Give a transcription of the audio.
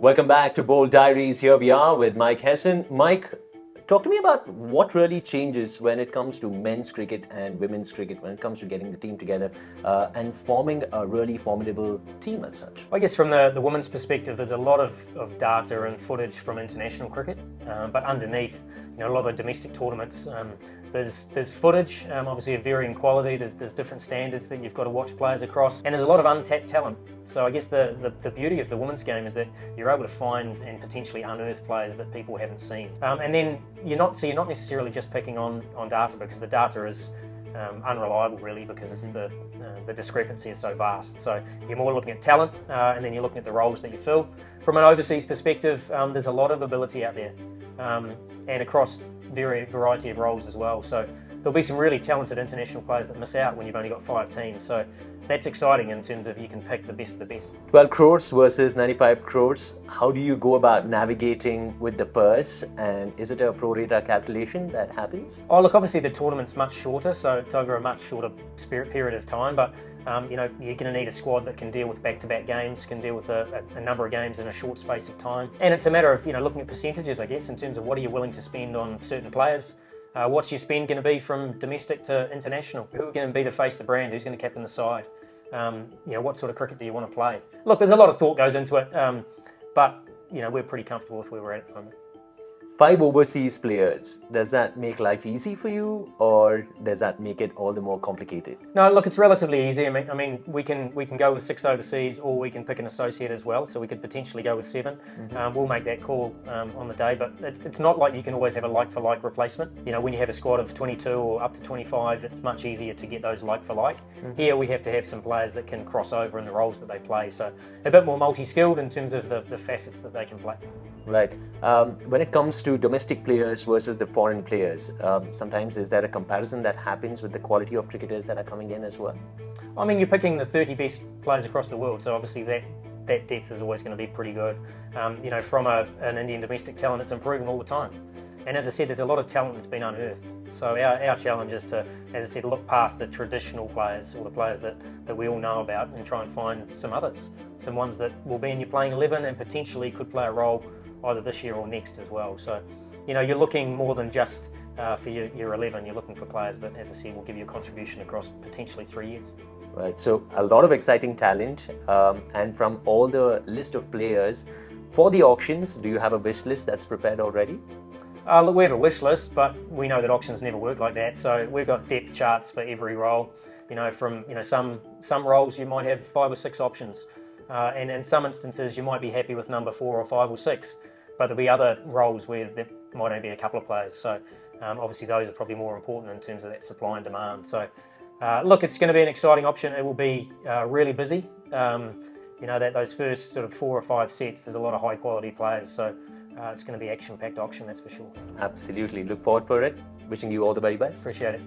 Welcome back to Bold Diaries. Here we are with Mike Hesson. Mike, talk to me about what really changes when it comes to men's cricket and women's cricket, when it comes to getting the team together and forming a really formidable team as such. I guess from the women's perspective, there's a lot of data and footage from international cricket, but underneath, a lot of the domestic tournaments, there's footage, obviously of varying quality. There's different standards that you've got to watch players across, and there's a lot of untapped talent. So I guess the beauty of the women's game is that you're able to find and potentially unearth players that people haven't seen. And then you're not necessarily just picking on data, because the data is unreliable really, because the discrepancy is so vast. So you're more looking at talent, and then you're looking at the roles that you fill. From an overseas perspective, there's a lot of ability out there, and across variety of roles as well. So there'll be some really talented international players that miss out when you've only got 5 teams. So that's exciting in terms of you can pick the best of the best. 12 crores versus 95 crores. How do you go about navigating with the purse, and is it a pro rata calculation that happens? Oh, look, obviously the tournament's much shorter, so it's over a much shorter period of time, but you're going to need a squad that can deal with back-to-back games, can deal with a number of games in a short space of time. And it's a matter of looking at percentages, I guess, in terms of what are you willing to spend on certain players. What's your spend going to be from domestic to international? Who are going to be the face of the brand? Who's going to captain the side? What sort of cricket do you want to play? Look, there's a lot of thought goes into it, but we're pretty comfortable with where we're at the moment. 5 overseas players, does that make life easy for you, or does that make it all the more complicated? No, look, it's relatively easy. I mean, we can go with 6 overseas, or we can pick an associate as well. So we could potentially go with 7. We'll make that call on the day, but it's not like you can always have a like-for-like replacement. When you have a squad of 22 or up to 25, it's much easier to get those like-for-like. Here we have to have some players that can cross over in the roles that they play. So a bit more multi-skilled in terms of the facets that they can play. Right. When it comes to domestic players versus the foreign players, sometimes is there a comparison that happens with the quality of cricketers that are coming in as well? I mean, you're picking the 30 best players across the world, so obviously that depth is always going to be pretty good. From an Indian domestic talent, it's improving all the time. And as I said, there's a lot of talent that's been unearthed. So our challenge is to, as I said, look past the traditional players, or the players that we all know about, and try and find some others. Some ones that will be in your playing 11 and potentially could play a role either this year or next as well. So, you're looking more than just for your 11. You're looking for players that, as I said, will give you a contribution across potentially 3 years. Right. So a lot of exciting talent, and from all the list of players for the auctions, do you have a wish list that's prepared already? Look, we have a wish list, but we know that auctions never work like that. So we've got depth charts for every role. From some roles you might have 5 or 6 options, and in some instances you might be happy with number 4 or 5 or 6. But there'll be other roles where there might only be a couple of players. So obviously those are probably more important in terms of that supply and demand. So look, it's going to be an exciting option. It will be really busy. Those first sort of 4 or 5 sets, there's a lot of high quality players. So it's going to be action-packed auction, that's for sure. Absolutely. Look forward for it. Wishing you all the very best. Appreciate it.